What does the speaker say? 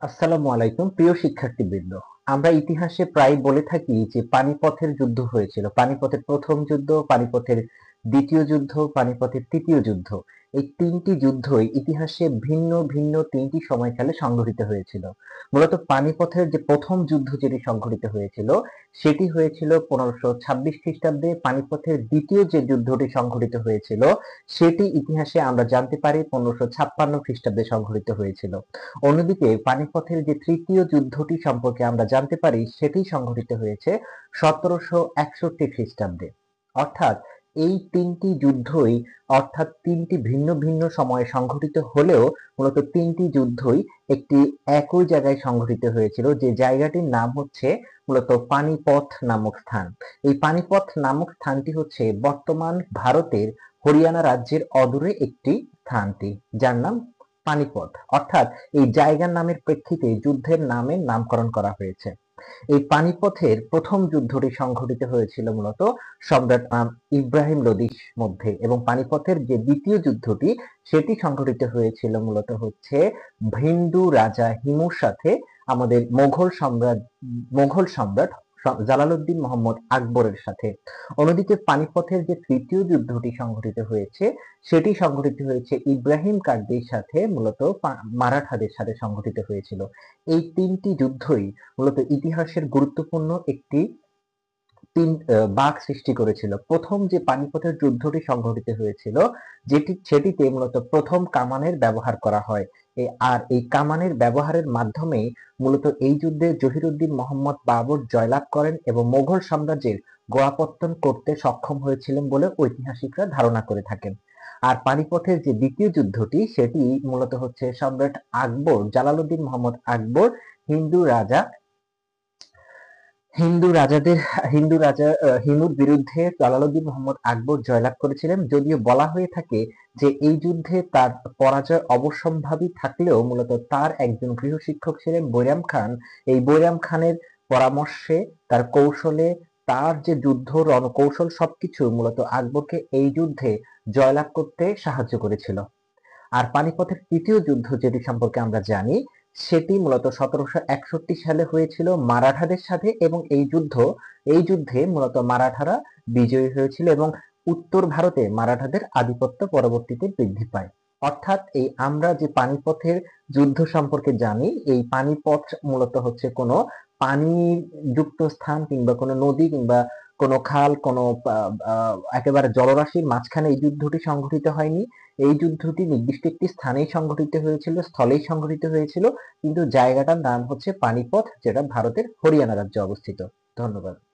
আসসালামু আলাইকুম প্রিয় শিক্ষার্থীবৃন্দ। আমরা ইতিহাসে প্রায় বলে থাকি যে পানিপথের যুদ্ধ হয়েছিল। পানিপথের প্রথম যুদ্ধ, পানিপথের দ্বিতীয় যুদ্ধ, পানিপথের তৃতীয় যুদ্ধ। এই তিনটি যুদ্ধই ইতিহাসে ভিন্ন ভিন্ন তিনটি সময়কালে সংঘটিত হয়েছিল। মূলত পানিপথের যে প্রথম যুদ্ধ যেটি সংঘটিত হয়েছিল সেটি হয়েছিল 1526 খ্রিস্টাব্দে। পানিপথের দ্বিতীয় যে যুদ্ধটি সংঘটিত হয়েছিল সেটি ইতিহাসে আমরা জানতে পারি 1556 খ্রিস্টাব্দে সংঘটিত হয়েছিল। অন্যদিকে পানিপথের যে তৃতীয় যুদ্ধটি সম্পর্কে আমরা জানতে পারি সেটি সংঘটিত হয়েছে 1761 খ্রিস্টাব্দে। অর্থাৎ এই তিনটি যুদ্ধই অর্থাৎ তিনটি ভিন্ন ভিন্ন সময়ে সংঘটিত হলেও মূলত তিনটি যুদ্ধই একটি একই জায়গায় সংঘটিত হয়েছিল, যে জায়গাটির নাম হচ্ছে মূলত পানিপথ নামক স্থান। এই পানিপথ নামক স্থানটি হচ্ছে বর্তমান ভারতের হরিয়ানা রাজ্যের অদূরে একটি স্থানটি, যার নাম পানিপথ। অর্থাৎ এই জায়গার নামের প্রেক্ষিতে যুদ্ধের নামের নামকরণ করা হয়েছে। এই পানিপথের প্রথম যুদ্ধটি সংঘটিত হয়েছিল মূলত সম্রাট ইব্রাহিম লোদির মধ্যে, এবং পানিপথের যে দ্বিতীয় যুদ্ধটি সেটি সংঘটিত হয়েছিল মূলত হচ্ছে হিন্দু রাজা হিমুর সাথে আমাদের মোঘল সম্রাট জালালউদ্দিন মোহাম্মদ আকবরের সাথে। অন্যদিকে পানিপথের যে তৃতীয় যুদ্ধটি সংঘটিত হয়েছে সেটি সংঘটিত হয়েছে ইব্রাহিম কাকদের সাথে, মূলত মারাঠাদের সাথে সংঘটিত হয়েছিল। এই তিনটি যুদ্ধই মূলত ইতিহাসের গুরুত্বপূর্ণ একটি বাঁক সৃষ্টি করেছিল। প্রথম যে পানিপথের যুদ্ধটি সংঘটিত হয়েছিল সেটিতে মূলত প্রথম কামানের ব্যবহার করা হয়। আর এই কামানের ব্যবহারের মাধ্যমে মূলত এই যুদ্ধে জহিরুদ্দিন মোহাম্মদ বাবর জয়লাভ করেন এবং মোগল সাম্রাজ্যের গোড়াপত্তন করতে সক্ষম হয়েছিলেন বলে ঐতিহাসিকরা ধারণা করে থাকেন। আর পানিপথের যে দ্বিতীয় যুদ্ধটি সেটি মূলত হচ্ছে সম্রাট আকবর, জালালউদ্দিন মোহাম্মদ আকবর হিন্দু রাজা হিন্দু রাজাদের হিন্দু রাজা হিমুর বিরুদ্ধে জালালউদ্দিন মোহাম্মদ আকবর জয়লাভ করেছিলেন। যদিও বলা হয়ে থাকে যে এই যুদ্ধে তার পরাজয় অবশ্যম্ভাবী থাকলেও মূলত তার একজন গৃহশিক্ষক ছিলেন বৈরাম খান। এই বৈরাম খানের পরামর্শে, তার কৌশলে, তার যে যুদ্ধ রণকৌশল সবকিছু মূলত আকবরকে এই যুদ্ধে জয়লাভ করতে সাহায্য করেছিল। আর পানিপথের তৃতীয় যুদ্ধ যেটি সম্পর্কে আমরা জানি সেটি মূলত 1761 সালে হয়েছিল মারাঠাদের সাথে, এবং এই যুদ্ধে মূলত মারাঠারা বিজয়ী হয়েছিল এবং উত্তর ভারতে মারাঠাদের আধিপত্য পরবর্তীতে বৃদ্ধি পায়। অর্থাৎ এই আমরা যে পানিপথের যুদ্ধ সম্পর্কে জানি, এই পানিপথ মূলত হচ্ছে কোনো পানি যুক্ত স্থান কিংবা কোনো নদী কিংবা কোনো খাল, কোনো একেবারে জলরাশির মাঝখানে এই যুদ্ধটি সংঘটিত হয়নি। এই যুদ্ধটি নির্দিষ্ট একটি স্থানেই সংঘটিত হয়েছিল, স্থলেই সংঘটিত হয়েছিল, কিন্তু জায়গাটার নাম হচ্ছে পানিপথ, যেটা ভারতের হরিয়ানা রাজ্যে অবস্থিত। ধন্যবাদ।